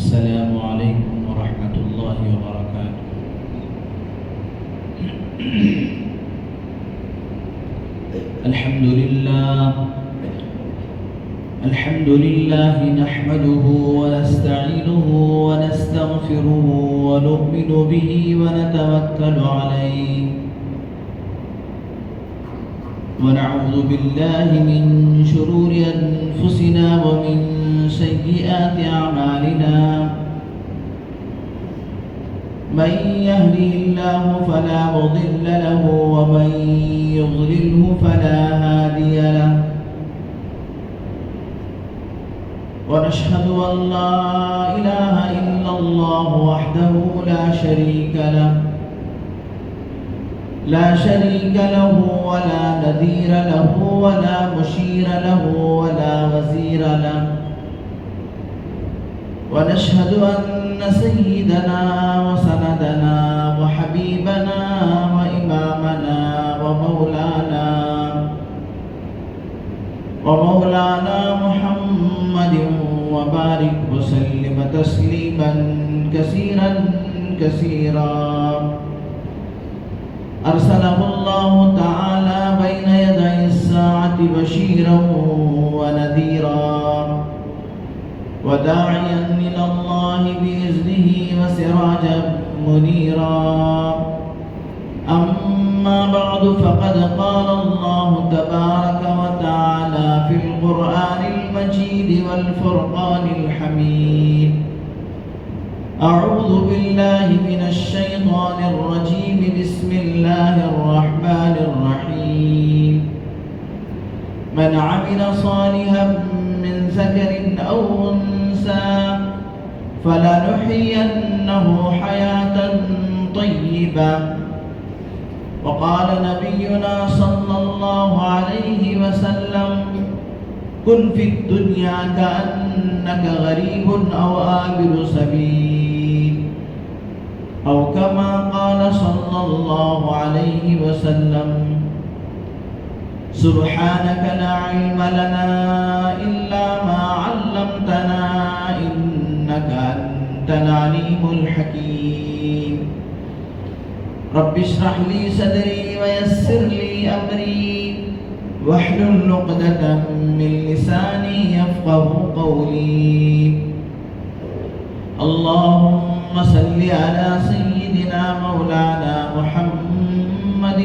السلام عليكم ورحمة الله وبركاته. الحمد لله نحمده ونستعينه ونستغفره ونؤمن به ونتوكل عليه ونعوذ بالله من شرور أنفسنا ومن سيئات أعمالنا. من يهده الله فلا مضل له ومن يضلله فلا هادي له. ونشهد أن لا إله إلا الله وحده لا شريك له ولا نذير له ولا مشير له ولا وزير له. ونشهد أن سيدنا وسندنا وحبيبنا وإمامنا ومولانا محمد وبارك وسلم تسليما كثيرا أرسله الله تعالى بين يدي الساعة بشيرا ونذيرا وداعيا إلى الله بإذنه وسراجا منيرا. أما بعد فقد قال الله تبارك وتعالى في القرآن المجيد والفرقان الحميد: أعوذ بالله من الشيطان الرجيم. بسم الله الرحمن الرحيم. من عمل صالحا من ذكر أو أنثى فلنحيينه حياة طيبة. وقال نبينا صلى الله عليه وسلم: كن في الدنيا كأنك غريب أو عابر سبيل، أو كما قال صلى الله عليه وسلم: سبحانك لا علم لنا إلا ما علمتنا إنك أنت العليم الحكيم. رب اشرح لي صدري ويسر لي أمري واحلل عقدة من لساني يفقه قولي. اللهم صل على سيدنا مولانا محمد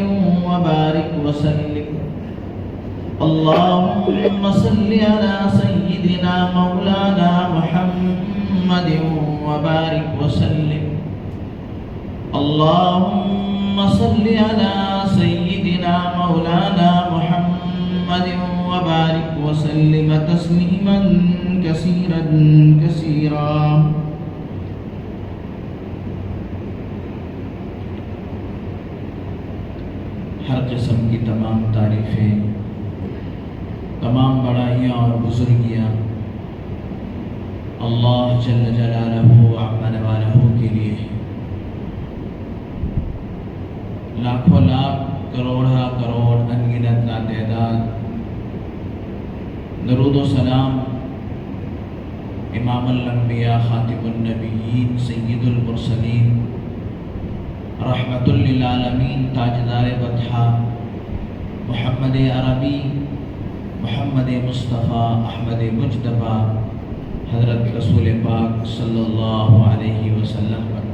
وبارك وسلم. اللهم صل على سيدنا مولانا محمد وبارك وسلم. اللهم صل على سيدنا مولانا محمد وبارك وسلم تسليما كثيرا. ہر قسم کی تمام تعریفیں، تمام بڑائیاں اور بزرگیاں اللہ جل جلالہ وعظم والہ کے لیے ہیں. لاکھوں لاکھ کروڑا کروڑ انگنت لاتعداد درود و سلام امام الانبیاء خاتم النبیین سید المرسلین رحمت للعالمین تاجدار بطحا محمد عربی محمد مصطفیٰ احمد مجتبیٰ حضرت رسول پاک صلی اللہ علیہ وسلم پر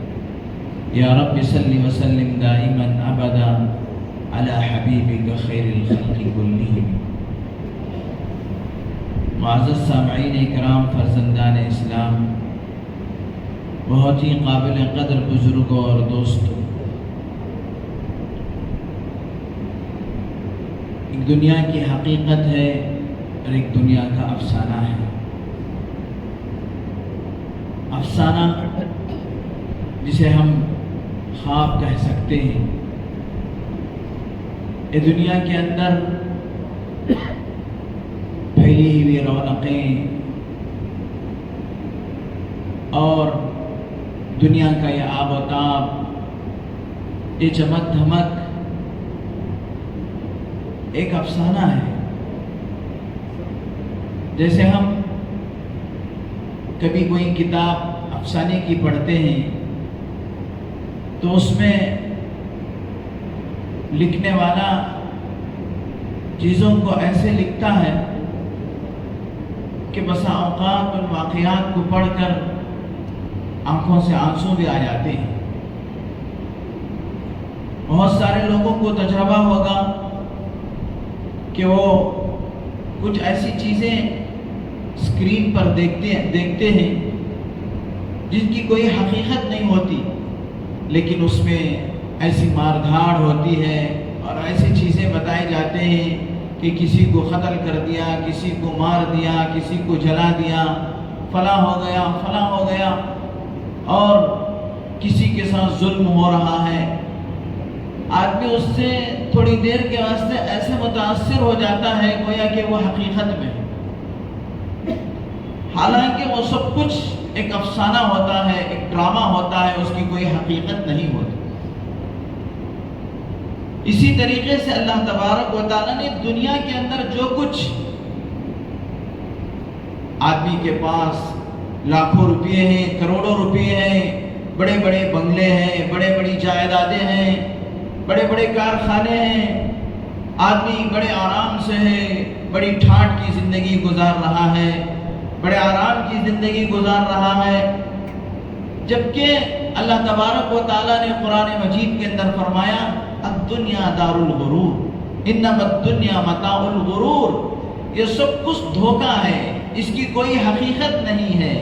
یا رب صلی وسلم دائما ابدا علی حبیبک خیر الخلق کلہم. معزز سامعین کرام، فرزندان اسلام، بہت ہی قابل قدر بزرگوں اور دوستوں، ایک دنیا کی حقیقت ہے اور ایک دنیا کا افسانہ ہے. افسانہ جسے ہم خواب کہہ سکتے ہیں. یہ دنیا کے اندر پھیلی ہوئی رونقیں اور دنیا کا یہ آب و تاب، یہ چمک دھمک ایک افسانہ ہے. جیسے ہم کبھی کوئی کتاب افسانے کی پڑھتے ہیں تو اس میں لکھنے والا چیزوں کو ایسے لکھتا ہے کہ بسا اوقات ان واقعات کو پڑھ کر آنکھوں سے آنسو بھی آ جاتے ہیں۔ بہت سارے لوگوں کو تجربہ ہوگا کہ وہ کچھ ایسی چیزیں اسکرین پر دیکھتے ہیں جن کی کوئی حقیقت نہیں ہوتی، لیکن اس میں ایسی مار دھاڑ ہوتی ہے اور ایسی چیزیں بتائے جاتے ہیں کہ کسی کو قتل کر دیا، کسی کو مار دیا، کسی کو جلا دیا، فلاں ہو گیا، فلاں ہو گیا، اور کسی کے ساتھ ظلم ہو رہا ہے۔ آدمی اس سے تھوڑی دیر کے واسطے ایسے متاثر ہو جاتا ہے گویا کہ وہ حقیقت میں، حالانکہ وہ سب کچھ ایک افسانہ ہوتا ہے، ایک ڈرامہ ہوتا ہے، اس کی کوئی حقیقت نہیں ہوتی۔ اسی طریقے سے اللہ تبارک و تعالیٰ نے دنیا کے اندر جو کچھ آدمی کے پاس لاکھوں روپے ہیں، کروڑوں روپے ہیں، بڑے بڑے بنگلے ہیں، بڑے بڑی جائیدادیں ہیں، بڑے بڑے کارخانے ہیں، آدمی بڑے آرام سے ہے، بڑی ٹھاٹھ کی زندگی گزار رہا ہے، بڑے آرام کی زندگی گزار رہا ہے، جبکہ اللہ تبارک و تعالیٰ نے قرآن مجید کے اندر فرمایا الدنیا دار الغرور انما الدنیا متاع الغرور، یہ سب کچھ دھوکہ ہے، اس کی کوئی حقیقت نہیں ہے،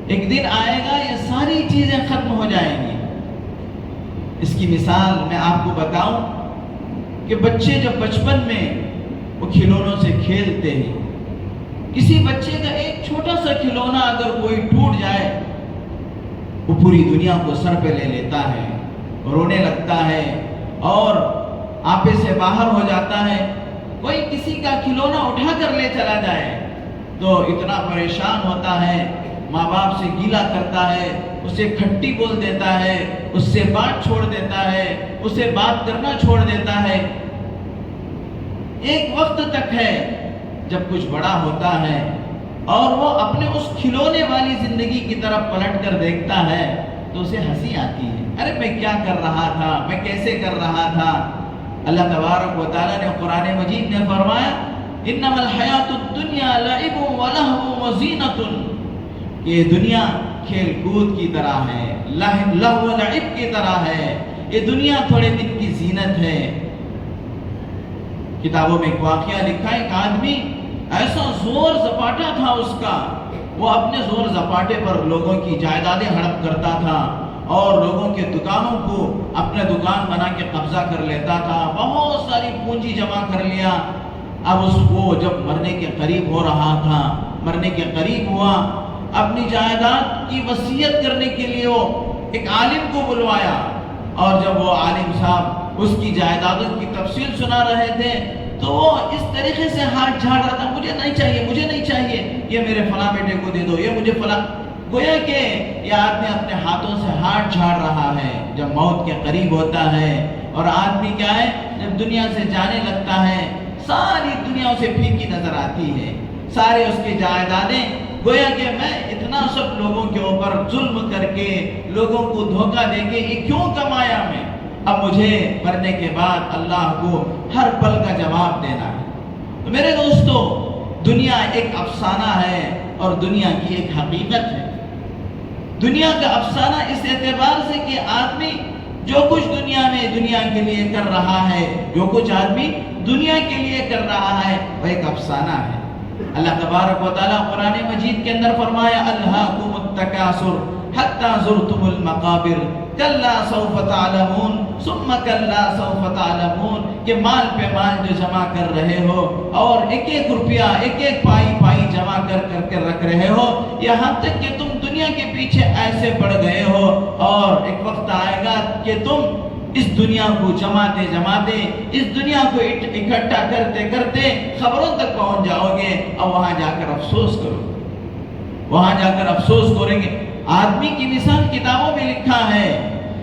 ایک دن آئے گا یہ ساری چیزیں ختم ہو جائیں گی۔ اس کی مثال میں آپ کو بتاؤں کہ بچے جب بچپن میں وہ کھلونوں سے کھیلتے ہیں، کسی بچے کا ایک چھوٹا سا کھلونا اگر کوئی ٹوٹ جائے وہ پوری دنیا کو سر پہ لے لیتا ہے، رونے لگتا ہے اور آپے سے باہر ہو جاتا ہے۔ کوئی کسی کا کھلونا اٹھا کر لے چلا جائے تو اتنا پریشان ہوتا ہے، ماں باپ سے گیلا کرتا ہے، اسے کھٹی بول دیتا ہے، اس سے بات چھوڑ دیتا ہے، اسے بات کرنا چھوڑ دیتا ہے۔ ایک وقت تک ہے جب کچھ بڑا ہوتا ہے اور وہ اپنے اس کھلونے والی زندگی کی طرف پلٹ کر دیکھتا ہے تو اسے ہنسی آتی ہے، ارے میں کیا کر رہا تھا، میں کیسے کر رہا تھا۔ اللہ تبارک و تعالیٰ نے قرآن مجید میں فرمایا انما الحیات الدنیا لعب ولہو وزینۃ، یہ دنیا کھیل کود کی طرح ہے، لہو و لعب کی طرح ہے، یہ دنیا تھوڑے دن کی زینت ہے۔ کتابوں میں ایک واقعہ لکھا ہے، ایک آدمی ایسا زور زپاٹا تھا اس کا، وہ اپنے زور زپاٹے پر لوگوں کی جائیدادیں ہڑپ کرتا تھا اور لوگوں کے دکانوں کو اپنے دکان بنا کے قبضہ کر لیتا تھا، بہت ساری پونجی جمع کر لیا۔ اب اس کو جب مرنے کے قریب ہو رہا تھا، مرنے کے قریب ہوا، اپنی جائیداد کی وصیت کرنے کے لیے وہ ایک عالم کو بلوایا، اور جب وہ عالم صاحب اس کی جائیدادوں کی تفصیل سنا رہے تھے تو وہ اس طریقے سے ہاتھ جھاڑ رہا تھا، مجھے نہیں چاہیے، مجھے نہیں چاہیے، یہ میرے فلاں بیٹے کو دے دو، یہ مجھے فلاں۔ گویا کہ یہ آدمی اپنے ہاتھوں سے ہاتھ جھاڑ رہا ہے جب موت کے قریب ہوتا ہے۔ اور آدمی کیا ہے، جب دنیا سے جانے لگتا ہے ساری دنیا اسے پھیکی نظر آتی ہے، سارے اس کی جائیدادیں، گویا کہ میں اتنا سب لوگوں کے اوپر ظلم کر کے، لوگوں کو دھوکہ دے کے یہ کیوں کمایا میں، اب مجھے مرنے کے بعد اللہ کو ہر پل کا جواب دینا ہے۔ تو میرے دوستو، دنیا ایک افسانہ ہے اور دنیا کی ایک حقیقت ہے۔ دنیا کا افسانہ اس اعتبار سے کہ آدمی جو کچھ دنیا میں دنیا کے لیے کر رہا ہے، جو کچھ آدمی دنیا کے لیے کر رہا ہے وہ ایک افسانہ ہے۔ اللہ تبارک و تعالیٰ قرآن مجید کے اندر فرمایا الہاکم التکاثر حتی زرتم المقابر کلا سوف تعلمون ثم کلا سوف تعلمون، کہ مال پہ مال جو جمع کر رہے ہو اور ایک ایک روپیہ ایک ایک پائی جمع کر رکھ رہے ہو، یہاں تک کہ تم دنیا کے پیچھے ایسے پڑ گئے ہو، اور ایک وقت آئے گا کہ تم اس دنیا کو جماتے اس دنیا کو اکٹھا کرتے خبروں تک پہنچ جاؤ گے، اور وہاں جا کر افسوس کرو، وہاں جا کر افسوس کریں گے۔ آدمی کی مثال کتابوں میں لکھا ہے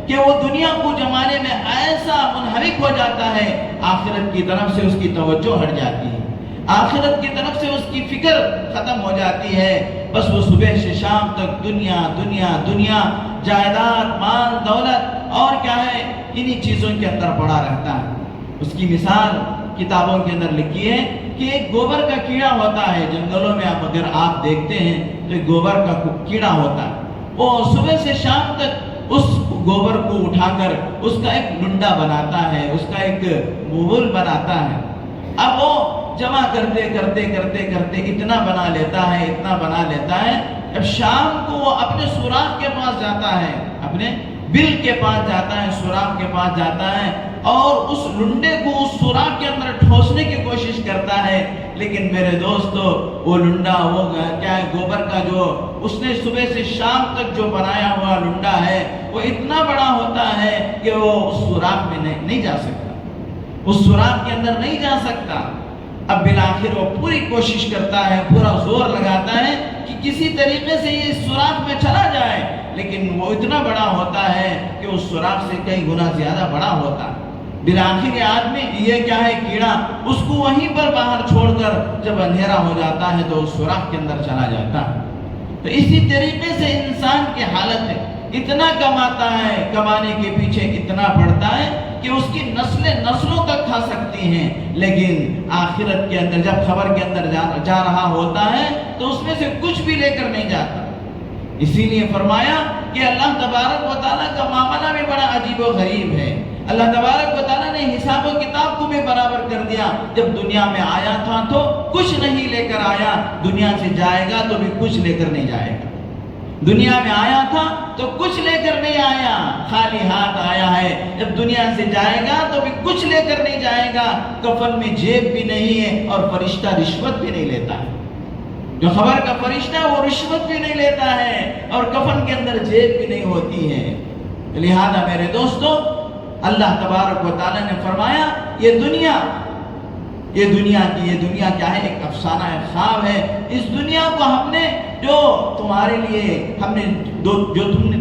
کہ وہ دنیا کو جمانے میں ایسا منہمک ہو جاتا ہے، آخرت کی طرف سے اس کی توجہ ہٹ جاتی ہے، آخرت کی طرف سے اس کی فکر ختم ہو جاتی ہے، بس وہ صبح سے شام تک دنیا دنیا دنیا، جائیداد، مال، دولت اور کیا ہے انہی چیزوں کے اندر پڑا رہتا ہے۔ اس کی مثال کتابوں کے اندر لکھی ہے کہ ایک گوبر کا کیڑا ہوتا ہے، جنگلوں میں اگر آپ دیکھتے ہیں تو ایک گوبر کا کیڑا ہوتا ہے، وہ صبح سے شام تک اس گوبر کو اٹھا کر اس کا ایک لنڈا بناتا ہے، اس کا ایک مغل بناتا ہے۔ اب وہ جمع کرتے کرتے کرتے کرتے اتنا بنا لیتا ہے، اتنا بنا لیتا ہے، اب شام کو وہ اپنے سوراخ کے پاس جاتا ہے، اپنے بل کے پاس جاتا ہے، سوراخ کے پاس جاتا ہے اور اس لنڈے کو اس سوراخ کے اندر ٹھوسنے کی کوشش کرتا ہے، لیکن میرے دوستو وہ لنڈا، وہ کیا ہے گوبر کا جو اس نے صبح سے شام تک جو بنایا ہوا لنڈا ہے وہ اتنا بڑا ہوتا ہے کہ وہ اس سوراخ میں نہیں جا سکتا، اس سوراخ کے اندر نہیں جا سکتا۔ اب بالآخر وہ پوری کوشش کرتا ہے، پورا زور لگاتا ہے کہ کسی طریقے سے یہ سوراخ میں چلا جائے، لیکن وہ اتنا بڑا ہوتا ہے کہ اس سوراخ سے کئی گنا زیادہ بڑا ہوتا ہے۔ بالآخر یہ آدمی، یہ کیا ہے کیڑا، اس کو وہیں پر باہر چھوڑ کر جب اندھیرا ہو جاتا ہے تو اس سوراخ کے اندر چلا جاتا ہے۔ تو اسی طریقے سے انسان کی حالت ہے، اتنا کماتا ہے، کمانے کے پیچھے اتنا پڑتا ہے کہ اس کی نسلوں تک کھا سکتی ہیں، لیکن آخرت کے اندر جب خبر کے اندر جا رہا ہوتا ہے تو اس میں سے کچھ بھی لے کر نہیں جاتا۔ اسی لیے فرمایا کہ اللہ تبارک و تعالیٰ کا معاملہ بھی بڑا عجیب و غریب ہے۔ اللہ تبارک و تعالیٰ نے حساب و کتاب کو بھی برابر کر دیا۔ جب دنیا میں آیا تھا تو کچھ نہیں لے کر آیا، دنیا سے جائے گا تو بھی کچھ لے کر نہیں جائے گا۔ دنیا میں آیا تھا تو کچھ لے کر نہیں آیا، خالی ہاتھ آیا ہے۔ جب دنیا سے جائے گا تو بھی کچھ لے کر نہیں جائے گا، کفن میں جیب بھی نہیں ہے اور فرشتہ رشوت بھی نہیں لیتا ہے۔ جو خبر کا فرشتہ ہے وہ رشوت بھی نہیں لیتا ہے اور کفن کے اندر جیب بھی نہیں ہوتی ہے۔ لہذا میرے دوستو اللہ تبارک و تعالیٰ نے فرمایا یہ دنیا کیا ہے، ایک افسانہ ہے، خواب ہے۔ اس دنیا کو ہم نے جو تمہارے لیے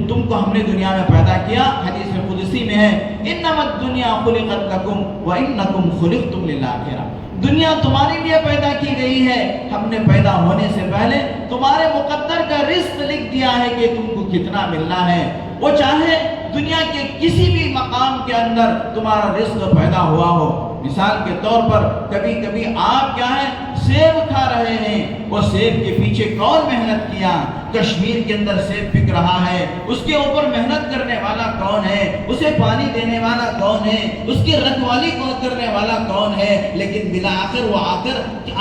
تم کو ہم نے دنیا میں پیدا کیا، حدیث قدسی میں ہے انما الدنیا خلقت لکم وانکم خلقتم للآخرہ، دنیا تمہارے لیے پیدا کی گئی ہے، ہم نے پیدا ہونے سے پہلے تمہارے مقدر کا رزق لکھ دیا ہے کہ تم کو کتنا ملنا ہے۔ وہ چاہے دنیا کے کسی بھی مقام کے اندر تمہارا رزق پیدا ہوا ہو، مثال کے طور پر کبھی کبھی آپ کیا ہے سیب کھا رہے ہیں، وہ سیب کے پیچھے کون محنت کیا، کشمیر کے اندر سیب بک رہا ہے، اس کے اوپر محنت کرنے والا کون ہے، اسے پانی دینے والا کون ہے، اس کی رکھوالی کرنے والا کون ہے، لیکن بالآخر وہ آ کر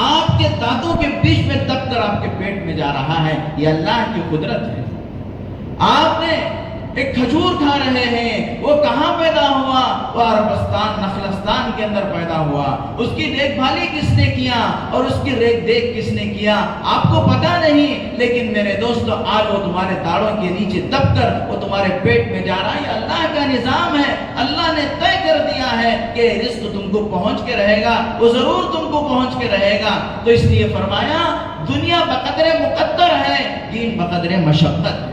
آپ کے دانتوں کے بیچ میں دب کر آپ کے پیٹ میں جا رہا ہے۔ یہ اللہ کی قدرت ہے۔ آپ نے ایک کھجور کھا رہے ہیں، وہ کہاں پیدا ہوا؟ وہ عربستان نخلستان کے اندر پیدا ہوا۔ اس کی دیکھ بھالی کس نے کیا اور اس کی دیکھ کس نے کیا آپ کو پتا نہیں، لیکن میرے دوستو آج وہ تمہارے داڑوں کے نیچے دب کر وہ تمہارے پیٹ میں جا رہا ہے۔ یہ اللہ کا نظام ہے، اللہ نے طے کر دیا ہے کہ رزق تم کو پہنچ کے رہے گا، وہ ضرور تم کو پہنچ کے رہے گا۔ تو اس لیے فرمایا دنیا بقدر مقدر ہے، دین بقدر مشقت ہے۔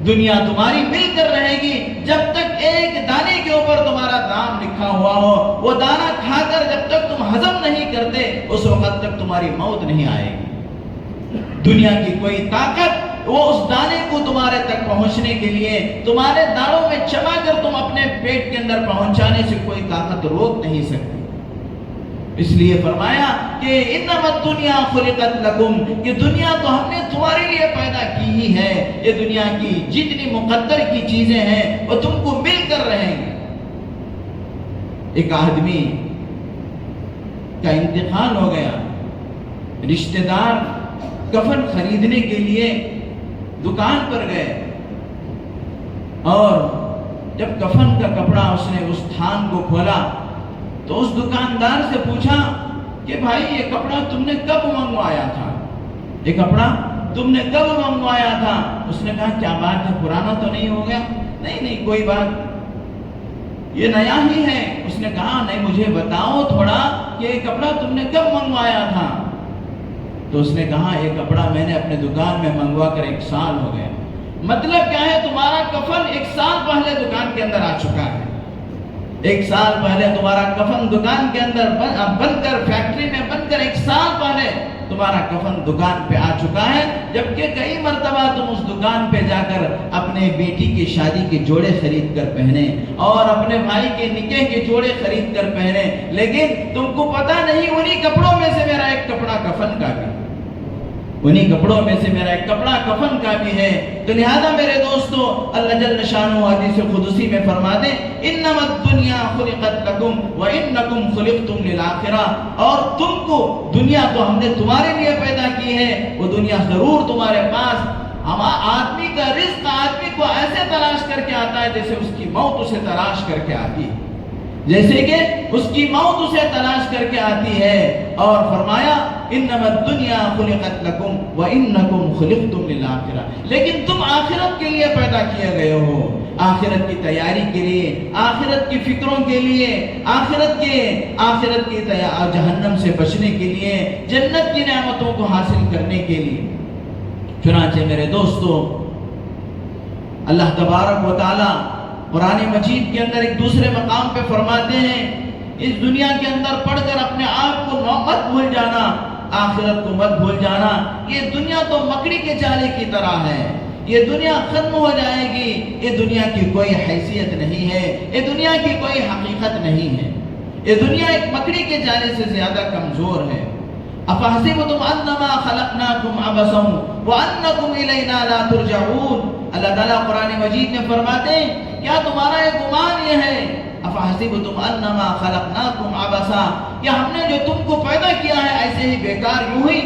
دنیا تمہاری مل کر رہے گی جب تک ایک دانے کے اوپر تمہارا نام لکھا ہوا ہو، وہ دانہ کھا کر جب تک تم ہضم نہیں کرتے اس وقت تک تمہاری موت نہیں آئے گی۔ دنیا کی کوئی طاقت وہ اس دانے کو تمہارے تک پہنچنے کے لیے تمہارے داڑوں میں چبا کر تم اپنے پیٹ کے اندر پہنچانے سے کوئی طاقت روک نہیں سکتی۔ اس لیے فرمایا کہ انما الدنیا خلقت لکم، کہ دنیا تو ہم نے تمہارے لیے پیدا کی ہی ہے، یہ دنیا کی جتنی مقدر کی چیزیں ہیں وہ تم کو مل کر رہیں گے۔ ایک آدمی کا انتقال ہو گیا، رشتہ دار کفن خریدنے کے لیے دکان پر گئے اور جب کفن کا کپڑا اس نے اس تھان کو کھولا تو اس دکاندار سے پوچھا کہ بھائی یہ کپڑا تم نے کب منگوایا تھا، یہ کپڑا تم نے کب منگوایا تھا؟ اس نے کہا کیا بات ہے، پرانا تو نہیں ہو گیا؟ نہیں کوئی بات، یہ نیا ہی ہے۔ اس نے کہا نہیں مجھے بتاؤ تھوڑا کہ یہ کپڑا تم نے کب منگوایا تھا؟ تو اس نے کہا یہ کپڑا میں نے اپنے دکان میں منگوا کر 1 سال ہو گیا۔ مطلب کیا ہے، تمہارا کفن 1 سال پہلے دکان کے اندر آ چکا ہے، 1 سال پہلے تمہارا کفن دکان کے اندر بن کر فیکٹری میں بن کر 1 سال پہلے تمہارا کفن دکان پہ آ چکا ہے، جبکہ کئی مرتبہ تم اس دکان پہ جا کر اپنے بیٹی کی شادی کے جوڑے خرید کر پہنے اور اپنے بھائی کے نکاح کے جوڑے خرید کر پہنے، لیکن تم کو پتہ نہیں انہی کپڑوں میں سے میرا ایک کپڑا کفن کا بھی، انہی کپڑوں میں سے میرا ایک کپڑا کفن کا بھی ہے۔ تو لہذا میرے دوستو، اللہ جل شانہ حدیث قدسی میں فرماتے انما الدنیا خلقت لکم وانکم خلقتم للآخرہ، اور تم کو دنیا تو ہم نے تمہارے لیے پیدا کی ہے، وہ دنیا ضرور تمہارے پاس، ہم آدمی کا رزق آدمی کو ایسے تلاش کر کے آتا ہے جیسے اس کی موت اسے تلاش کر کے آتی ہے، جیسے کہ اس کی موت اسے تلاش کر کے آتی ہے۔ اور فرمایا انما الدنیا خلقت لکم وانکم خلقتم للآخرہ، لیکن تم آخرت کے لیے پیدا کیے گئے ہو، آخرت کی تیاری کے لیے، آخرت کی فکروں کے لیے، آخرت کی جہنم سے بچنے کے لیے، جنت کی نعمتوں کو حاصل کرنے کے لیے۔ چنانچہ میرے دوستو، اللہ تبارک و تعالی قرآن مجید کے اندر ایک دوسرے مقام پہ فرماتے ہیں اس دنیا کے اندر پڑھ کر اپنے آپ کو مت بھول جانا، آخرت کو مت بھول جانا، یہ دنیا تو مکڑی کے جالے کی طرح ہے، یہ دنیا ختم ہو جائے گی، یہ دنیا کی کوئی حیثیت نہیں ہے، یہ دنیا کی کوئی حقیقت نہیں ہے، یہ دنیا ایک مکڑی کے جالے سے زیادہ کمزور ہے۔ افحسبتم انما خلقناکم عبثا وانکم الینا لا ترجعون، اللہ تعالیٰ قرآن مجید میں فرماتے ہیں کیا تمہارا یہ گمان یہ ہے، افحسبتم انما خلقناکم عبثا، کہ ہم نے جو تم کو پیدا کیا ہے ایسے ہی بیکار یوں ہی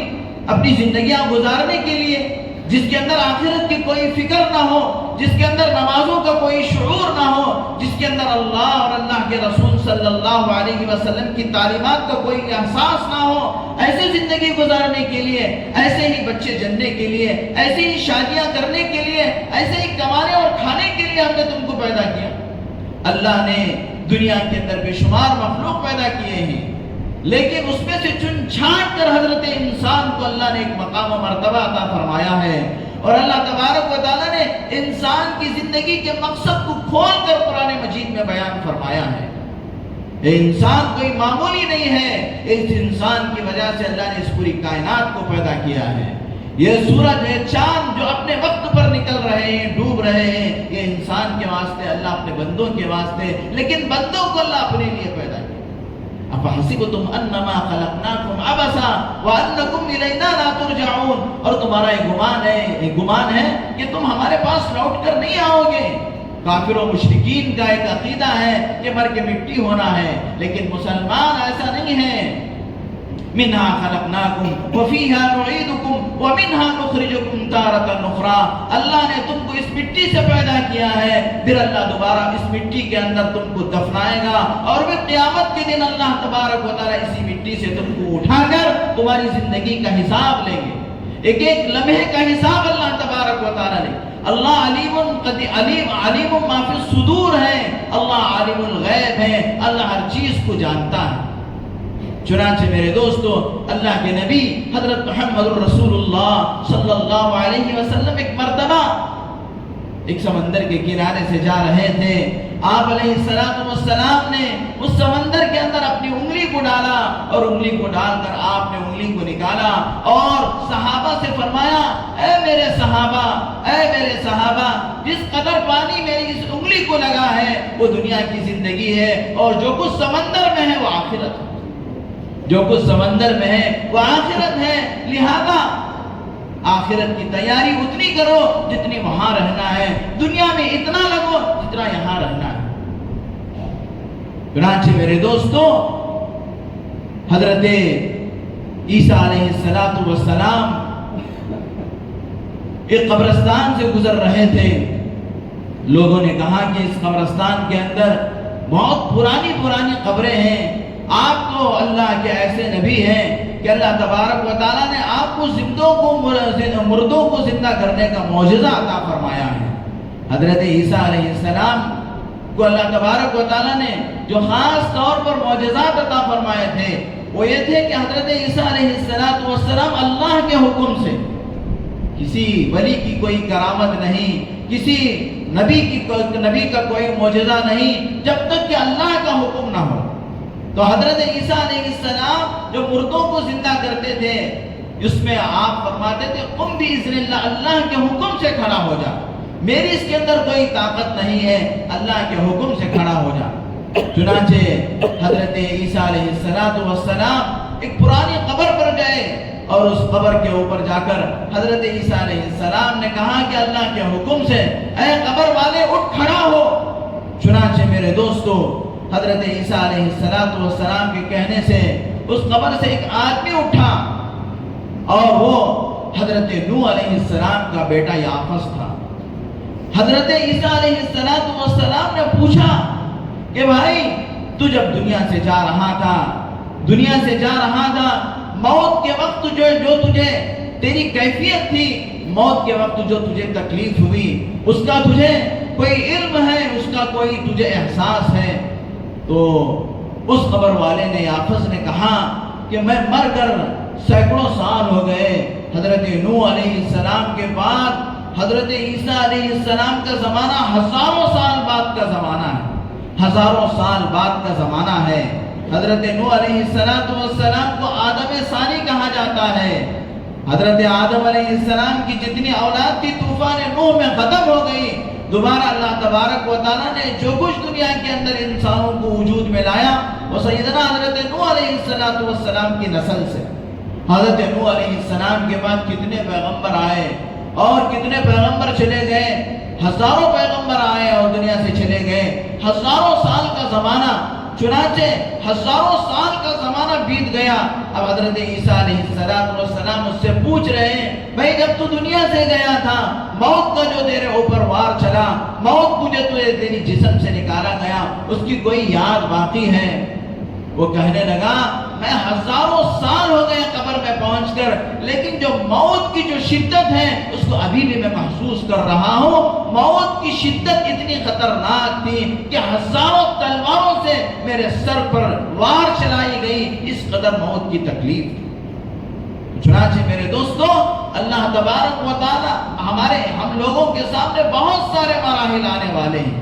اپنی زندگیاں گزارنے کے لیے، جس کے اندر آخرت کی کوئی فکر نہ ہو، جس کے اندر نمازوں کا کوئی شعور نہ ہو، جس کے اندر اللہ اور اللہ کے رسول صلی اللہ علیہ وسلم کی تعلیمات کا کوئی احساس نہ ہو، ایسے زندگی گزارنے کے لیے، ایسے ہی بچے جننے کے لیے، ایسے ہی شادیاں کرنے کے لیے، ایسے ہی کمانے اور کھانے کے لیے ہم نے تم کو پیدا کیا۔ اللہ نے دنیا کے اندر بے شمار مخلوق پیدا کیے ہیں، لیکن اس میں سے چن چھانٹ کر حضرت انسان کو اللہ نے ایک مقام و مرتبہ عطا فرمایا ہے، اور اللہ تبارک و تعالیٰ نے انسان کی زندگی کے مقصد کو کھول کر قرآن مجید میں بیان فرمایا ہے۔ انسان کوئی معمولی نہیں ہے، اس انسان کی وجہ سے اللہ نے اس پوری کائنات کو پیدا کیا ہے۔ یہ سورج ہے، چاند جو اپنے وقت پر نکل رہے ہیں، ڈوب رہے ہیں، یہ انسان کے واسطے، اللہ اپنے بندوں کے واسطے، لیکن بندوں کو اللہ اپنے لیے پیدا کیا۔ افحسبتم انما خلقناکم عبثا وانکم الینا لا ترجعون، اور تمہارا یہ گمان ہے کہ تم ہمارے پاس لوٹ کر نہیں آؤ گے۔ کافر و مشرکین کا ایک عقیدہ ہے کہ مر کے مٹی ہونا ہے، لیکن مسلمان ایسا نہیں ہے۔ منہا خلقناکم وفیہا نعیدکم ومنہا نخرجکم تارۃ اخری، اللہ نے تم کو اس مٹی سے پیدا کیا ہے، پھر اللہ دوبارہ اس مٹی کے اندر تم کو دفنائے گا، اور پھر قیامت کے دن اللہ تبارک و تعالیٰ اسی مٹی سے تم کو اٹھا کر تمہاری زندگی کا حساب لیں گے، ایک ایک لمحے کا حساب اللہ تبارک و تعالیٰ نے۔ اللہ علیم ما فی الصدور ہے، اللہ عالم الغیب ہے، اللہ ہر چیز کو جانتا ہے۔ چنانچہ میرے دوستو، اللہ کے نبی حضرت محمد رسول اللہ صلی اللہ علیہ وسلم ایک مرتبہ ایک سمندر کے کنارے سے جا رہے تھے، آپ علیہ السلام نے اس سمندر کے اندر اپنی انگلی کو ڈالا، اور انگلی کو ڈال کر آپ نے انگلی کو نکالا اور صحابہ سے فرمایا اے میرے صحابہ، جس قدر پانی میری اس انگلی کو لگا ہے وہ دنیا کی زندگی ہے، اور جو کچھ سمندر میں ہے وہ آخرت ہے، جو کچھ سمندر میں ہے وہ آخرت ہے، لہذا آخرت کی تیاری اتنی کرو جتنی وہاں رہنا ہے، دنیا میں اتنا لگو جتنا یہاں رہنا ہے۔ چنانچہ میرے دوستو، حضرت عیسیٰ علیہ السلام ایک قبرستان سے گزر رہے تھے، لوگوں نے کہا کہ اس قبرستان کے اندر بہت پرانی قبریں ہیں، آپ تو اللہ کے ایسے نبی ہیں کہ اللہ تبارک و تعالیٰ نے آپ کو مردوں کو زندہ کرنے کا معجزہ عطا فرمایا ہے۔ حضرت عیسیٰ علیہ السلام کو اللہ تبارک و تعالیٰ نے جو خاص طور پر معجزات عطا فرمائے تھے وہ یہ تھے کہ حضرت عیسیٰ علیہ السلام اللہ کے حکم سے، کسی ولی کی کوئی کرامت نہیں، کسی نبی کا کوئی معجزہ نہیں، جب تک کہ اللہ کا حکم نہ ہو۔ تو حضرت عیسیٰ علیہ السلام جو مردوں کو زندہ کرتے تھے، اس میں آپ فرماتے تھے قم باذن اللہ، اللہ کے حکم سے کھڑا ہو جا، میری اس کے اندر کوئی طاقت نہیں ہے، اللہ کے حکم سے کھڑا ہو جا۔ چنانچہ حضرت عیسیٰ علیہ السلام ایک پرانی قبر پر گئے اور اس قبر کے اوپر جا کر حضرت عیسیٰ علیہ السلام نے کہا کہ اللہ کے حکم سے اے قبر والے اٹھ کھڑا ہو۔ چنانچہ میرے دوستو حضرت عیسیٰ علیہ السلام کے کہنے سے اس قبر سے ایک آدمی اٹھا اور وہ حضرت نوح علیہ السلام کا بیٹا یافس تھا۔ حضرت عیسیٰ علیہ السلام نے پوچھا کہ بھائی تو جب دنیا سے جا رہا تھا موت کے وقت جو تجھے تیری کیفیت تھی، موت کے وقت جو تجھے تکلیف ہوئی، اس کا تجھے کوئی علم ہے، اس کا کوئی تجھے احساس ہے؟ تو اس قبر والے نے یافس نے کہا کہ میں مر کر سینکڑوں سال ہو گئے، حضرت نوح علیہ السلام کے بعد حضرت عیسیٰ علیہ السلام کا زمانہ ہزاروں سال بعد کا زمانہ ہے، ہزاروں سال بعد کا زمانہ ہے۔ حضرت نوح علیہ السلام کو آدم ثانی کہا جاتا ہے۔ حضرت آدم علیہ السلام کی جتنی اولاد تھی طوفان نوح میں ختم ہو گئی۔ دوبارہ اللہ تبارک و تعالیٰ نے جو کچھ دنیا کے اندر انسانوں کو وجود میں لایا وہ سیدنا حضرت نوح علیہ السلام کی نسل سے۔ حضرت نوح علیہ السلام کے بعد کتنے پیغمبر آئے اور کتنے پیغمبر چلے گئے، ہزاروں پیغمبر آئے اور دنیا سے چلے گئے، ہزاروں سال کا زمانہ، چنانچہ ہزاروں سال کا زمانہ بیت گیا۔ اب حضرت عیسیٰ علیہ السلام اس سے پوچھ رہے ہیں بھائی جب تو دنیا سے گیا تھا، موت کا جو تیرے اوپر وار چلا، موت تجھے تیری جسم سے نکالا گیا، اس کی کوئی یاد باقی ہے؟ وہ کہنے لگا میں ہزاروں سال ہو گئے قبر میں پہنچ کر، لیکن جو موت کی جو شدت ہے اس کو ابھی بھی میں محسوس کر رہا ہوں۔ موت کی شدت اتنی خطرناک تھی کہ ہزاروں تلواروں سے میرے سر پر وار چلائی گئی، اس قدر موت کی تکلیف تھی۔ چنانچہ میرے دوستو اللہ تبارک و تعالی ہم لوگوں کے سامنے بہت سارے مراحل آنے والے ہیں۔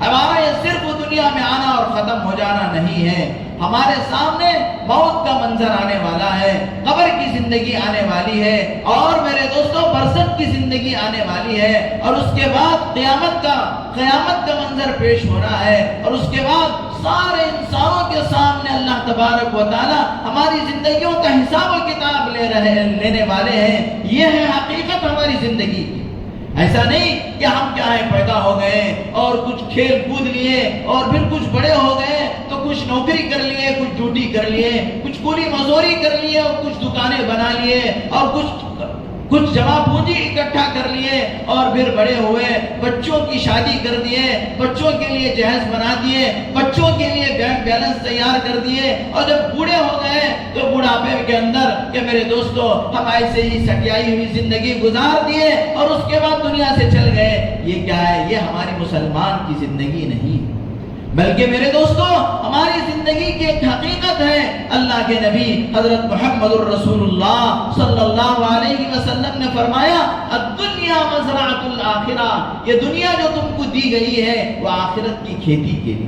ہمارا یہ صرف دنیا میں آنا اور ختم ہو جانا نہیں ہے، ہمارے سامنے موت کا منظر آنے والا ہے، قبر کی زندگی آنے والی ہے، اور میرے دوستوں برزخ کی زندگی آنے والی ہے، اور اس کے بعد قیامت کا منظر پیش ہونا ہے، اور اس کے بعد سارے انسانوں کے سامنے اللہ تبارک و تعالی ہماری زندگیوں کا حساب و کتاب لینے والے ہیں۔ یہ ہے حقیقت ہماری زندگی کی۔ ایسا نہیں کہ ہم کیا ہے پیدا ہو گئے اور کچھ کھیل کود لیے اور پھر کچھ بڑے ہو گئے تو کچھ نوکری کر لیے، کچھ ڈیوٹی کر لیے، کچھ کولی مزدوری کر لیے اور کچھ دکانیں بنا لیے اور کچھ جمع پونجی اکٹھا کر لیے اور پھر بڑے ہوئے، بچوں کی شادی کر دیے، بچوں کے لیے جہیز بنا دیے، بچوں کے لیے بینک بیلنس تیار کر دیے، اور جب بوڑھے ہو گئے تو بڑھاپے کے اندر کہ میرے دوستو ہم ایسے ہی سٹیائی ہوئی زندگی گزار دیے اور اس کے بعد دنیا سے چل گئے۔ یہ کیا ہے؟ یہ ہماری مسلمان کی زندگی نہیں، بلکہ میرے دوستو ہماری زندگی کی ایک حقیقت ہے۔ اللہ کے نبی حضرت محمد الرسول اللہ صلی اللہ علیہ وسلم نے فرمایا الدنیا مزرعۃ الآخرہ، یہ دنیا جو تم کو دی گئی ہے وہ آخرت کی کھیتی کے لیے،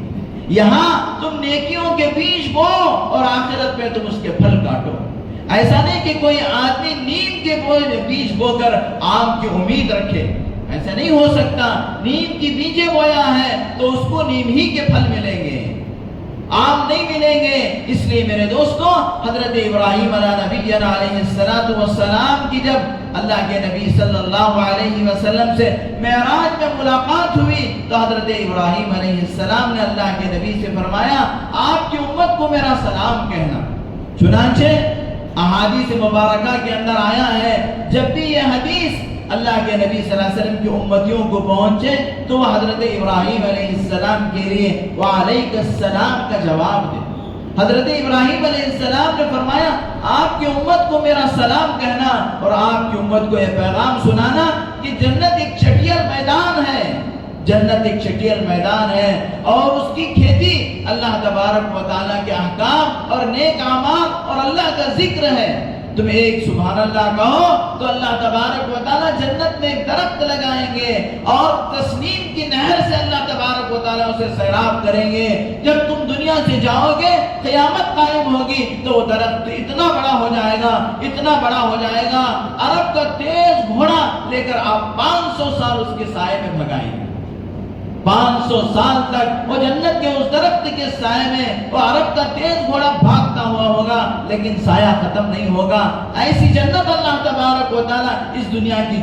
یہاں تم نیکیوں کے بیج بو اور آخرت میں تم اس کے پھل کاٹو۔ ایسا نہیں کہ کوئی آدمی نیم کے بیج بو کر آم کی امید رکھے، ایسا نہیں ہو سکتا۔ نیم کی بیجیں بویا ہے تو اس کو نیم ہی کے پھل ملیں گے، آم نہیں ملیں گے۔ اس لیے میرے دوستو حضرت ابراہیم علیہ السلام کی جب اللہ کے نبی صلی اللہ علیہ وسلم سے معراج میں ملاقات ہوئی تو حضرت ابراہیم علیہ السلام نے اللہ کے نبی سے فرمایا آپ کی امت کو میرا سلام کہنا۔ چنانچہ احادیث مبارکہ کے اندر آیا ہے جب بھی یہ حدیث اللہ کے نبی صلی اللہ علیہ وسلم کی امتیوں کو پہنچے تو وہ حضرت ابراہیم علیہ السلام کے لیے وعلیک السلام کا جواب دے۔ حضرت ابراہیم علیہ السلام نے فرمایا آپ کی امت کو میرا سلام کہنا اور آپ کی امت کو یہ پیغام سنانا کہ جنت ایک چٹیل میدان ہے، جنت ایک چٹیل میدان ہے اور اس کی کھیتی اللہ تبارک و تعالیٰ کے احکام اور نیک اعمال اور اللہ کا ذکر ہے۔ تم ایک سبحان اللہ کہو تو اللہ تبارک و تعالیٰ جنت میں ایک درخت لگائیں گے اور تسنیم کی نہر سے اللہ تبارک و تعالیٰ اسے سیراب کریں گے۔ جب تم دنیا سے جاؤ گے قیامت قائم ہوگی تو وہ درخت اتنا بڑا ہو جائے گا، اتنا بڑا ہو جائے گا، عرب کا تیز گھوڑا لے کر آپ 500 سال اس کے سائے میں بھگائیں گے۔ 500 سال تک وہ جنت کے اس درخت کے سائے میں وہ عرب کا تیز گھوڑا بھاگتا ہوا ہوگا، لیکن سایہ ختم نہیں ہوگا۔ ایسی جنت اللہ تبارک و تعالیٰ اس دنیا کی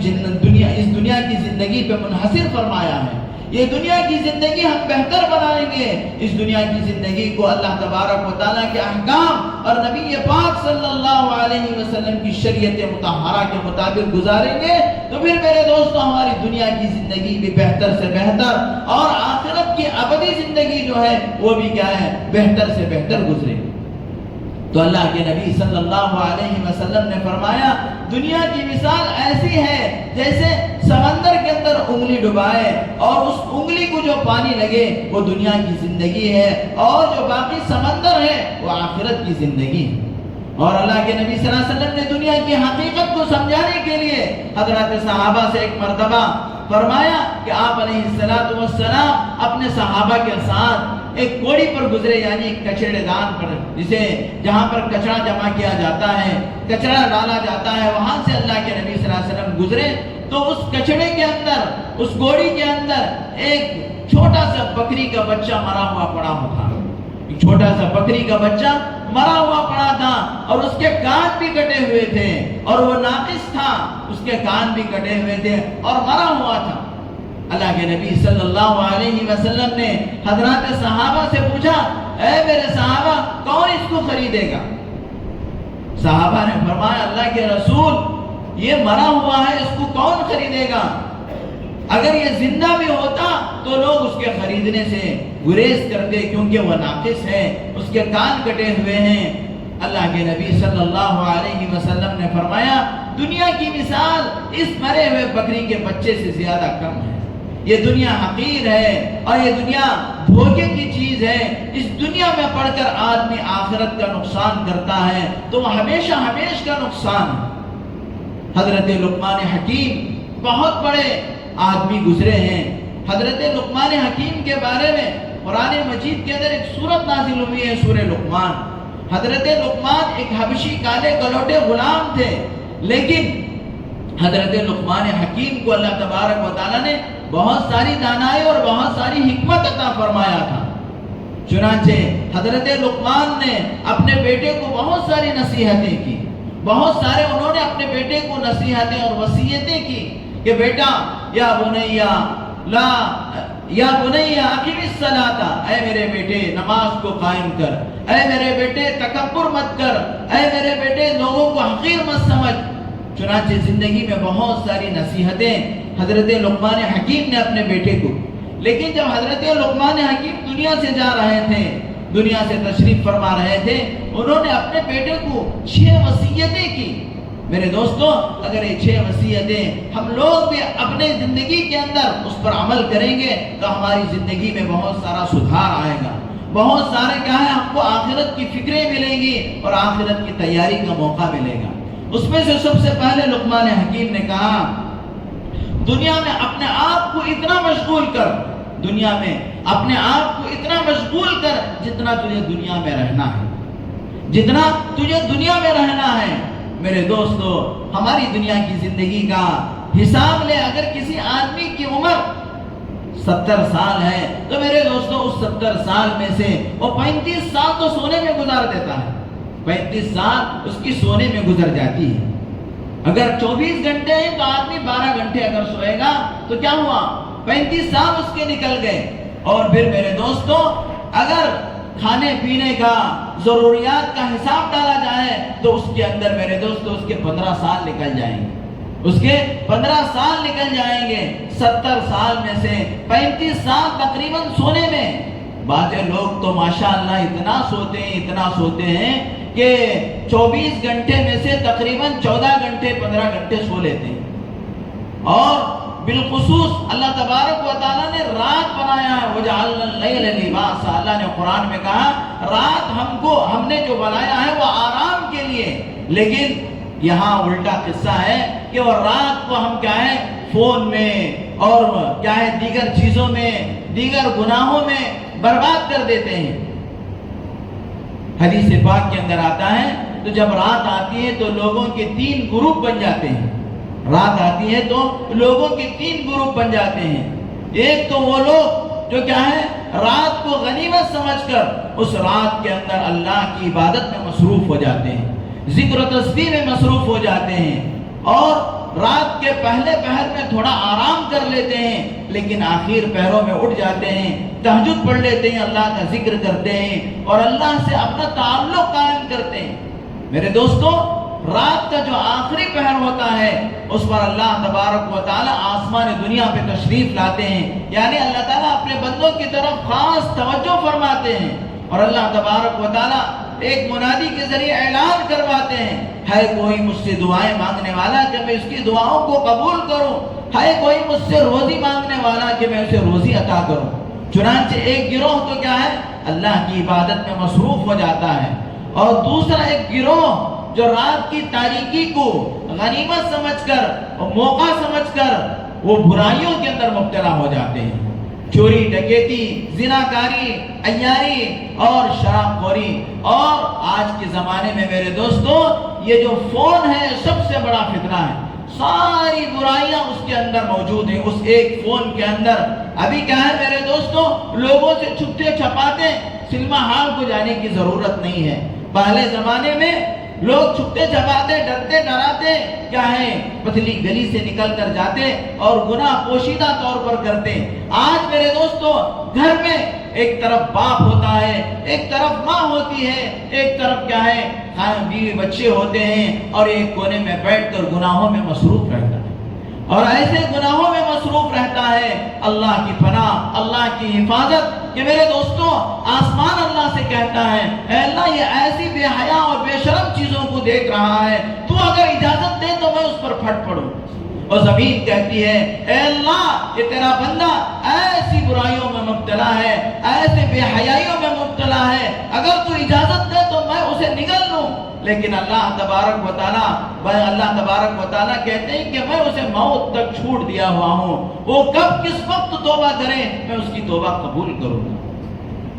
زندگی پہ منحصر فرمایا ہے۔ یہ دنیا کی زندگی ہم بہتر بنائیں گے، اس دنیا کی زندگی کو اللہ تبارک و تعالیٰ کے احکام اور نبی پاک صلی اللہ علیہ وسلم کی شریعت مطہرہ کے مطابق گزاریں گے تو پھر میرے دوستو ہماری دنیا کی زندگی بھی بہتر سے بہتر اور آخرت کی ابدی زندگی جو ہے وہ بھی کیا ہے، بہتر سے بہتر گزرے۔ تو اللہ کے نبی صلی اللہ علیہ وسلم نے فرمایا دنیا کی مثال ایسی ہے جیسے سمندر کے اندر انگلی ڈبائے اور اس انگلی کو جو پانی لگے وہ دنیا کی زندگی ہے، اور جو باقی سمندر ہے وہ آخرت کی زندگی ہے۔ اور اللہ کے نبی صلی اللہ علیہ وسلم نے دنیا کی حقیقت کو سمجھانے کے لیے حضرات صحابہ سے ایک مرتبہ فرمایا کہ آپ علیہ السلام اپنے صحابہ کے ساتھ ایک کوڑی پر گزرے، یعنی ایک کچڑے دان پر، جسے جہاں پر کچرا جمع کیا جاتا ہے، کچرا ڈالا جاتا ہے، وہاں سے اللہ کے نبی صلی اللہ علیہ وسلم گزرے تو اس کچڑے کے اندر، اس کوڑی کے اندر ایک چھوٹا سا بکری کا بچہ مرا ہوا پڑا تھا۔ ایک چھوٹا سا بکری کا بچہ مرا ہوا پڑا تھا اور اس کے کان بھی کٹے ہوئے تھے اور وہ ناقص تھا، اس کے کان بھی کٹے ہوئے تھے اور مرا ہوا تھا۔ اللہ کے نبی صلی اللہ علیہ وسلم نے حضرات صحابہ سے پوچھا اے میرے صحابہ کون اس کو خریدے گا؟ صحابہ نے فرمایا اللہ کے رسول یہ مرا ہوا ہے، اس کو کون خریدے گا؟ اگر یہ زندہ بھی ہوتا تو لوگ اس کے خریدنے سے گریز کرتے کیونکہ وہ ناقص ہے، اس کے کان کٹے ہوئے ہیں۔ اللہ کے نبی صلی اللہ علیہ وسلم نے فرمایا دنیا کی مثال اس مرے ہوئے بکری کے بچے سے زیادہ کم ہے۔ یہ دنیا حقیر ہے اور یہ دنیا دھوکے کی چیز ہے۔ اس دنیا میں پڑھ کر آدمی آخرت کا نقصان کرتا ہے تو وہ ہمیشہ کا نقصان ہے۔ حضرت لقمان حکیم بہت بڑے آدمی گزرے ہیں۔ حضرت لقمان حکیم کے بارے میں قرآن مجید کے اندر ایک سورت نازل ہوئی ہے، سورہ لقمان۔ حضرت لقمان ایک حبشی کالے کلوٹے غلام تھے، لیکن حضرت لقمان حکیم کو اللہ تبارک و تعالیٰ نے بہت ساری دانائی اور بہت ساری حکمت عطا فرمایا تھا۔ چنانچہ حضرت لقمان نے اپنے بیٹے کو بہت ساری نصیحتیں کی، بہت سارے انہوں نے اپنے بیٹے کو نصیحتیں اور وصیتیں کی کہ بیٹا یا بنیا اقیم الصلاۃ، اے میرے بیٹے نماز کو قائم کر، اے میرے بیٹے تکبر مت کر، اے میرے بیٹے لوگوں کو حقیر مت سمجھ۔ چنانچہ زندگی میں بہت ساری نصیحتیں حضرت لقمان حکیم نے اپنے بیٹے کو، لیکن جب حضرت لقمان حکیم دنیا سے جا رہے تھے، دنیا سے تشریف فرما رہے تھے، انہوں نے اپنے بیٹے کو 6 وصیتیں کی۔ میرے دوستو اگر یہ 6 وصیتیں ہم لوگ بھی اپنے زندگی کے اندر اس پر عمل کریں گے تو ہماری زندگی میں بہت سارا سدھار آئے گا، بہت سارے کیا ہے ہم کو آخرت کی فکریں ملیں گی اور آخرت کی تیاری کا موقع ملے گا۔ اس میں سے سب سے پہلے لقمان حکیم نے کہا دنیا میں اپنے آپ کو اتنا مشغول کر، دنیا میں اپنے آپ کو اتنا مشغول کر جتنا تجھے دنیا میں رہنا ہے، جتنا تجھے دنیا میں رہنا ہے۔ میرے دوستو ہماری دنیا کی زندگی کا حساب لے، اگر کسی آدمی کی عمر 70 سال ہے تو میرے دوستو اس 70 سال میں سے وہ 35 سال تو سونے میں گزار دیتا ہے، 35 سال اس کی سونے میں گزر جاتی ہے۔ اگر 24 گھنٹے ہیں تو آدمی 12 گھنٹے اگر سوئے گا تو کیا ہوا، 35 سال اس کے نکل گئے۔ اور پھر میرے دوستو اگر کھانے پینے کا ضروریات کا حساب ڈالا جائے تو اس کے اندر میرے دوستو اس کے 15 سال نکل جائیں گے، اس کے 15 سال نکل جائیں گے۔ 70 سال میں سے 35 سال تقریباً سونے میں۔ بعض لوگ تو ماشاءاللہ اتنا سوتے ہیں کہ 24 گھنٹے میں سے تقریباً 14 گھنٹے 15 گھنٹے سو لیتے ہیں۔ اور بالخصوص اللہ تبارک و تعالیٰ نے رات بنایا ہے، وَجَعَلْنَا اللَّيْلَ لِبَاسًا، اللہ نے قرآن میں کہا رات ہم نے جو بنایا ہے وہ آرام کے لیے، لیکن یہاں الٹا قصہ ہے کہ وہ رات کو ہم کیا ہے فون میں اور کیا ہے دیگر چیزوں میں، دیگر گناہوں میں برباد کر دیتے ہیں۔ حدیث پاک کے اندر آتا ہے تو جب رات آتی ہے تو لوگوں کے 3 گروپ بن جاتے ہیں۔ رات آتی ہے تو لوگوں کے 3 گروپ بن جاتے ہیں۔ ایک تو وہ لوگ جو کیا ہے رات کو غنیمت سمجھ کر اس رات کے اندر اللہ کی عبادت میں مصروف ہو جاتے ہیں، ذکر و تسبیح میں مصروف ہو جاتے ہیں، اور رات کے پہلے پہر میں تھوڑا آرام کر لیتے ہیں، لیکن آخر پہروں میں اٹھ جاتے ہیں، تہجد پڑھ لیتے ہیں، اللہ کا ذکر کرتے ہیں اور اللہ سے اپنا تعلق قائم کرتے ہیں۔ میرے دوستو، رات کا جو آخری پہر ہوتا ہے اس پر اللہ تبارک و تعالی آسمان دنیا پہ تشریف لاتے ہیں، یعنی اللہ تعالیٰ اپنے بندوں کی طرف خاص توجہ فرماتے ہیں، اور اللہ تبارک و تعالیٰ ایک منادی کے ذریعے اعلان کرواتے ہیں، ہے کوئی مجھ سے دعائیں مانگنے والا کہ میں اس کی دعاؤں کو قبول کروں، ہے کوئی مجھ سے روزی مانگنے والا کہ میں اسے روزی عطا کروں۔ چنانچہ ایک گروہ تو کیا ہے اللہ کی عبادت میں مصروف ہو جاتا ہے، اور دوسرا ایک گروہ جو رات کی تاریکی کو غنیمت سمجھ کر اور موقع سمجھ کر وہ برائیوں کے اندر مبتلا ہو جاتے ہیں، چوری ڈکیتی، زناکاری، عیاری اور شراب خوری۔ اور آج کے زمانے میں میرے دوستو یہ جو فون ہے سب سے بڑا فتنہ ہے، ساری برائیاں اس کے اندر موجود ہیں، اس ایک فون کے اندر۔ ابھی کیا ہے میرے دوستو، لوگوں سے چھپتے چھپاتے سنیما ہال کو جانے کی ضرورت نہیں ہے۔ پہلے زمانے میں لوگ چھپتے چھپاتے، ڈرتے ڈراتے کیا ہے پتلی گلی سے نکل کر جاتے اور گناہ پوشیدہ طور پر کرتے۔ آج میرے دوستو گھر میں ایک طرف باپ ہوتا ہے، ایک طرف ماں ہوتی ہے، ایک طرف کیا ہے بیوی بچے ہوتے ہیں، اور ایک کونے میں بیٹھ کر گناہوں میں مصروف رہتا ہے، اور ایسے گناہوں میں مصروف رہتا ہے۔ اللہ کی پناہ، اللہ کی حفاظت کہ میرے دوستو آسمان اللہ سے کہتا ہے اے اللہ یہ ایسی بے حیا اور بے شرم چیزوں کو دیکھ رہا ہے، تو اگر اجازت دے تو میں اس پر پھٹ پڑوں، اور زمین کہتی ہے اے اللہ یہ تیرا بندہ ایسی برائیوں میں مبتلا ہے، ایسے بے حیائیوں میں مبتلا ہے، اگر تو اجازت دے تو میں اسے نگل لوں۔ لیکن اللہ تبارک و تعالیٰ کہتے ہیں کہ میں اسے موت تک چھوڑ دیا ہوا ہوں، وہ کب کس وقت توبہ کرے میں اس کی توبہ قبول کروں گا۔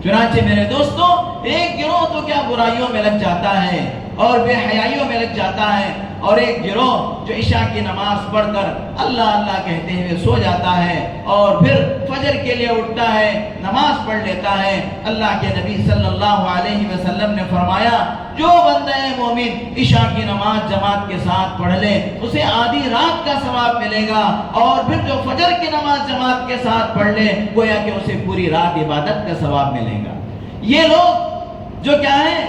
چنانچہ میرے دوستو ایک گروہ تو کیا برائیوں میں لگ جاتا ہے اور بے حیائیوں میں لگ جاتا ہے، اور ایک گروہ جو عشاء کی نماز پڑھ کر اللہ اللہ کہتے ہوئے سو جاتا ہے اور پھر فجر کے لیے اٹھتا ہے، نماز پڑھ لیتا ہے۔ اللہ کے نبی صلی اللہ علیہ وسلم نے فرمایا جو بندہ مومن عشاء کی نماز جماعت کے ساتھ پڑھ لے اسے آدھی رات کا ثواب ملے گا، اور پھر جو فجر کی نماز جماعت کے ساتھ پڑھ لے گویا کہ اسے پوری رات عبادت کا ثواب ملے گا۔ یہ لوگ جو کیا ہے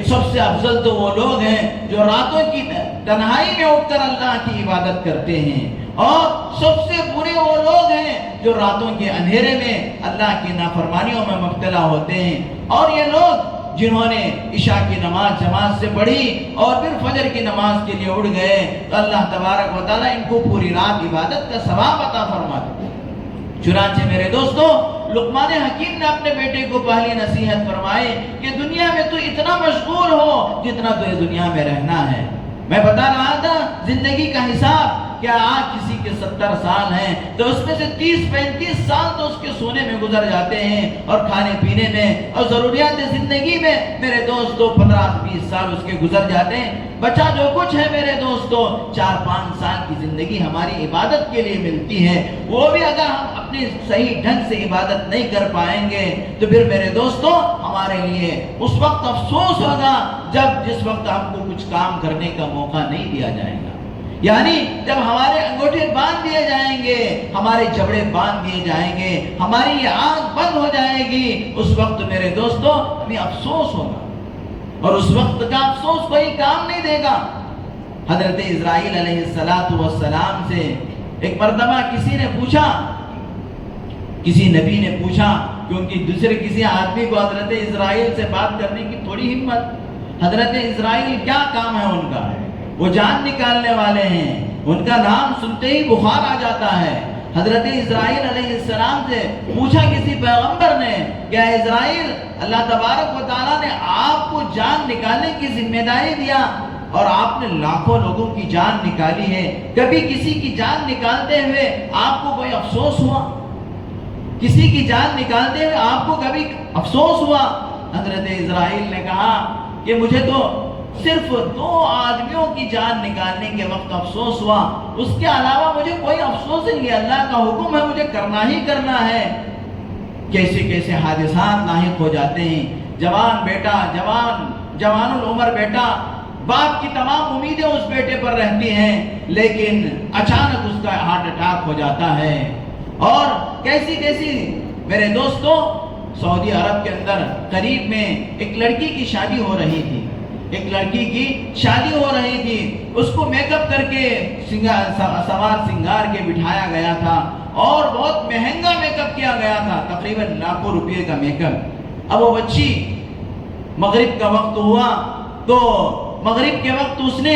سب سے افضل تو وہ لوگ ہیں جو راتوں کی تنہائی میں اٹھ کر اللہ کی عبادت کرتے ہیں، اور سب سے برے وہ لوگ ہیں جو راتوں کے اندھیرے میں اللہ کی نافرمانیوں میں مبتلا ہوتے ہیں۔ اور یہ لوگ جنہوں نے عشاء کی نماز جماعت سے پڑھی اور پھر فجر کی نماز کے لیے اٹھ گئے تو اللہ تبارک و تعالیٰ ان کو پوری رات عبادت کا ثواب عطا فرماتے ہیں۔ چنانچہ میرے دوستو لقمان حکیم نے اپنے بیٹے کو پہلی نصیحت فرمائی کہ دنیا میں تو اتنا مشغول ہو جتنا تو یہ دنیا میں رہنا ہے۔ میں بتا رہا تھا زندگی کا حساب، کیا آج کسی کے 70 سال ہیں تو اس میں سے 30-35 سال تو اس کے سونے میں گزر جاتے ہیں اور کھانے پینے میں اور ضروریات زندگی میں میرے دوستو 15-20 سال اس کے گزر جاتے ہیں۔ بچہ جو کچھ ہے میرے دوستو 4-5 سال کی زندگی ہماری عبادت کے لیے ملتی ہے، وہ بھی اگر ہم اپنی صحیح ڈھنگ سے عبادت نہیں کر پائیں گے تو پھر میرے دوستو ہمارے لیے اس وقت افسوس ہوگا جس وقت ہم کو کچھ کام کرنے کا موقع نہیں دیا جائے گا، یعنی جب ہمارے انگوٹھے باندھ دیے جائیں گے، ہمارے جبڑے باندھ دیے جائیں گے، ہماری یہ آنکھ بند ہو جائے گی، اس وقت میرے دوستو ہمیں افسوس ہوگا، اور اس وقت کا افسوس کوئی کام نہیں دے گا۔ حضرت اسرائیل علیہ السلام سے ایک مرتبہ کسی نے پوچھا، کسی نبی نے پوچھا، کیونکہ دوسرے کسی آدمی کو حضرت اسرائیل سے بات کرنے کی تھوڑی ہمت۔ حضرت اسرائیل کیا کام ہے ان کا؟ وہ جان نکالنے والے ہیں، ان کا نام سنتے ہی بخار آ جاتا ہے۔ حضرت اسرائیل علیہ السلام سے پوچھا کسی پیغمبر نے کہ اسرائیل اللہ تبارک و تعالیٰ نے آپ کو جان نکالنے کی ذمہ داری دیا، اور آپ نے لاکھوں لوگوں کی جان نکالی ہے، کبھی کسی کی جان نکالتے ہوئے آپ کو کوئی افسوس ہوا؟ کسی کی جان نکالتے ہوئے آپ کو کبھی افسوس ہوا؟ حضرت اسرائیل نے کہا کہ مجھے تو صرف 2 آدمیوں کی جان نکالنے کے وقت افسوس ہوا، اس کے علاوہ مجھے کوئی افسوس نہیں ہے، اللہ کا حکم ہے، مجھے کرنا ہی کرنا ہے۔ کیسے کیسے حادثات لاحق ہو جاتے ہیں۔ جوان بیٹا، جوان العمر بیٹا، باپ کی تمام امیدیں اس بیٹے پر رہتی ہیں، لیکن اچانک اس کا ہارٹ اٹیک ہو جاتا ہے۔ اور کیسی کیسی میرے دوستوں، سعودی عرب کے اندر قریب میں ایک لڑکی کی شادی ہو رہی تھی، اس کو میک اپ کر کے سوار سنگار کے بٹھایا گیا تھا، اور بہت مہنگا میک اپ کیا گیا تھا، تقریباً لاکھوں روپے کا میک اپ۔ اب وہ بچی مغرب کا وقت ہوا تو مغرب کے وقت اس نے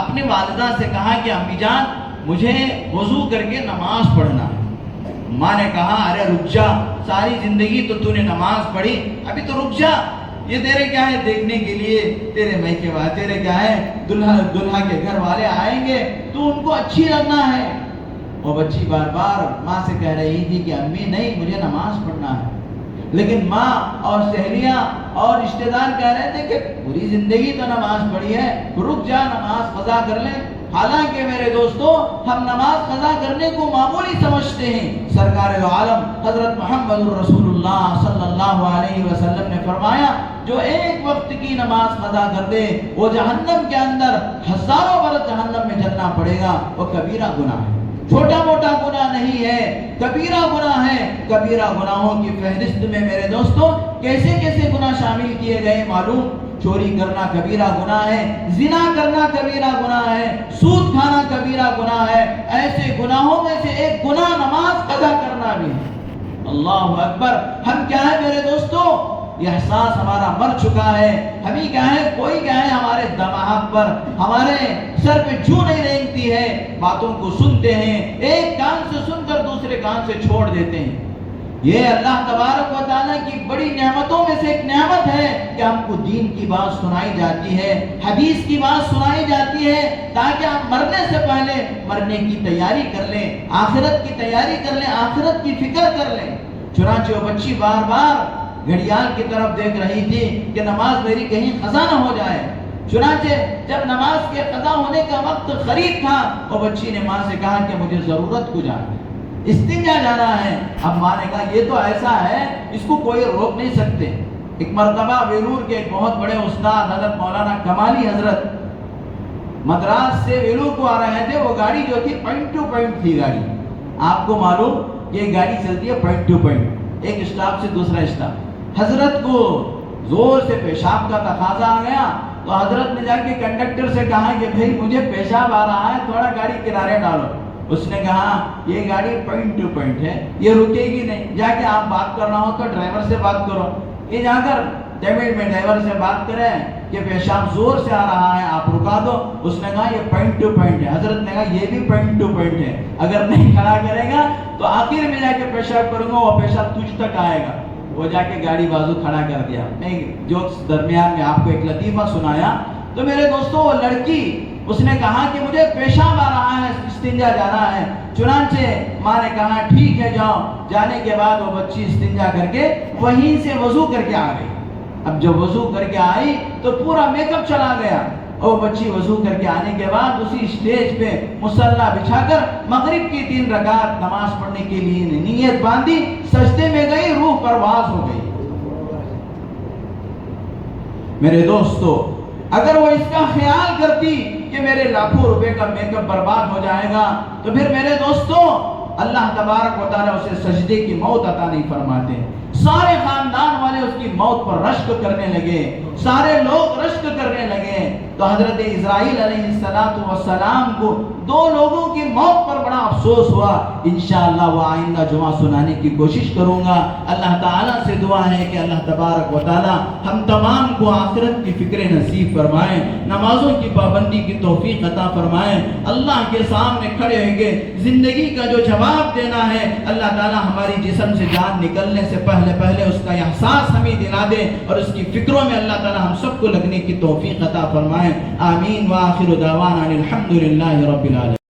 اپنی والدہ سے کہا کہ امی جان مجھے وضو کر کے نماز پڑھنا ہے۔ ماں نے کہا ارے رک جا، ساری زندگی تو نے نماز پڑھی، ابھی تو رک جا، یہ تیرے کیا ہے دیکھنے کے لیے، تیرے میکے والے، تیرے کیا ہے دلہا کے گھر والے آئیں گے تو ان کو اچھی لگنا ہے۔ وہ بچی بار بار ماں سے کہہ رہی تھی کہ امی نہیں، مجھے نماز پڑھنا ہے، لیکن ماں اور سہیلیاں اور رشتہ دار کہہ رہے تھے کہ پوری زندگی تو نماز پڑھی ہے، رک جا، نماز قضا کر لیں۔ حالانکہ میرے دوستو، ہم نماز قضا کرنے کو معمولی سمجھتے ہیں۔ سرکار عالم حضرت محمد رسول اللہ صلی اللہ علیہ وسلم نے فرمایا جو ایک وقت کی نماز قضا کر دے وہ جہنم کے اندر ہزاروں برس جہنم میں جلنا پڑے گا، وہ کبیرہ گناہ ہے، چھوٹا موٹا گناہ نہیں ہے، کبیرہ گناہ ہے۔ کبیرہ گناہوں کی فہرست میں میرے دوستو کیسے کیسے گناہ شامل کیے گئے معلوم؟ چوری کرنا کبیرہ گناہ ہے، زنا کرنا کبیرہ گناہ ہے، سود کھانا کبیرہ گناہ ہے۔ ایسے گناہوں میں سے ایک گناہ نماز قضا کرنا بھی ہے۔ اللہ اکبر! ہم کیا ہے میرے دوستو؟ یہ احساس ہمارا مر چکا ہے، ہمیں کیا ہے، کوئی کیا ہے ہمارے دماغ پر، ہمارے سر پہ جو نہیں رینگتی ہے، باتوں کو سنتے ہیں، ایک کان سے سن کر دوسرے کان سے چھوڑ دیتے ہیں۔ یہ اللہ تبارک و تعالیٰ کی بڑی نعمتوں میں سے ایک نعمت ہے کہ ہم کو دین کی بات سنائی جاتی ہے، حدیث کی بات سنائی جاتی ہے، تاکہ ہم مرنے سے پہلے مرنے کی تیاری کر لیں، آخرت کی تیاری کر لیں، آخرت کی فکر کر لیں۔ چنانچہ وہ بچی بار بار گھڑیال کی طرف دیکھ رہی تھی کہ نماز میری کہیں قضا نہ ہو جائے۔ چنانچہ جب نماز کے قضا ہونے کا وقت قریب تھا، وہ بچی نے ماں سے کہا کہ مجھے ضرورت کو جانا ہے، استنجا جانا ہے۔ اب ماں نے کہا یہ تو ایسا ہے، اس کو کوئی روک نہیں سکتے۔ ایک مرتبہ ویلور کے ایک بہت بڑے استاد حضرت مولانا کمالی حضرت مدراس سے ویلور کو آ رہے تھے، وہ گاڑی جو تھی پوائنٹ ٹو پوائنٹ تھی گاڑی۔ آپ کو معلوم یہ گاڑی چلتی ہے پوائنٹ ٹو پوائنٹ، ایک اسٹاپ سے دوسرا اسٹاپ۔ حضرت کو زور سے پیشاب کا تقاضا آ گیا تو حضرت نے جا کے کنڈکٹر سے کہا کہ بھائی مجھے پیشاب آ رہا ہے، تھوڑا گاڑی کنارے ڈالو۔ اس نے کہا یہ گاڑی پوائنٹ ٹو پوائنٹ ہے، یہ رکے گی نہیں، جا کے آپ بات کرنا ہو تو ڈرائیور سے بات کرو۔ یہ جا کر ٹیبل میں ڈرائیور سے بات کریں کہ پیشاب زور سے آ رہا ہے، آپ رکا دو۔ اس نے کہا یہ پوائنٹ ٹو پوائنٹ ہے۔ حضرت نے کہا یہ بھی پوائنٹ ٹو پوائنٹ ہے، اگر نہیں کھڑا کرے گا تو آخر میں جا کے پیشاب کروں گا، وہ پیشاب تجھ تک آئے گا۔ وہ جا کے گاڑی بازو کھڑا کر دیا۔ میں جوکس درمیان میں آپ کو ایک لطیفہ سنایا تو میرے دوستوں، وہ لڑکی اس نے کہا کہ مجھے پیشاب آ رہا ہے، استنجا جانا ہے۔ چنانچہ ماں نے کہا ٹھیک ہے جاؤ۔ جانے کے بعد وہ بچی استنجا کر کے وہیں سے وضو کر کے آ گئی۔ اب جب وضو کر کے آئی تو پورا میک اپ چلا گیا۔ اور بچی وضو کر کے آنے کے بعد اسی اسٹیج پہ مصلی بچھا کر مغرب کی 3 رکعت نماز پڑھنے کے لیے نیت باندھی، سجدے میں گئی، روح پرواز ہو گئی۔ میرے دوستو، اگر وہ اس کا خیال کرتی کہ میرے لاکھوں روپے کا میک اپ برباد ہو جائے گا تو پھر میرے دوستو اللہ تبارک و تعالیٰ اسے سجدے کی موت عطا نہیں فرماتے۔ سارے خاندان والے اس کی موت پر رشک کرنے لگے، سارے لوگ رشک کرنے لگے۔ تو حضرت اسرائیل علیہ السلام کو 2 لوگوں کی موت پر بڑا افسوس ہوا۔ انشاءاللہ وہ آئندہ جمعہ سنانے کی کوشش کروں گا۔ اللہ تعالیٰ سے دعا ہے کہ اللہ تبارک و تعالیٰ ہم تمام کو آخرت کی فکر نصیب فرمائیں، نمازوں کی پابندی کی توفیق عطا فرمائیں۔ اللہ کے سامنے کھڑے ہوئے زندگی کا جو جواب دینا ہے، اللہ تعالیٰ ہماری جسم سے جان نکلنے سے پہلے اس کا احساس ہمیں دلا دے، اور اس کی فکروں میں اللہ تعالیٰ تعالی ہم سب کو لگنے کی توفیق عطا فرمائے. آمین. وآخر دعوانا الحمدللہ رب العالمین.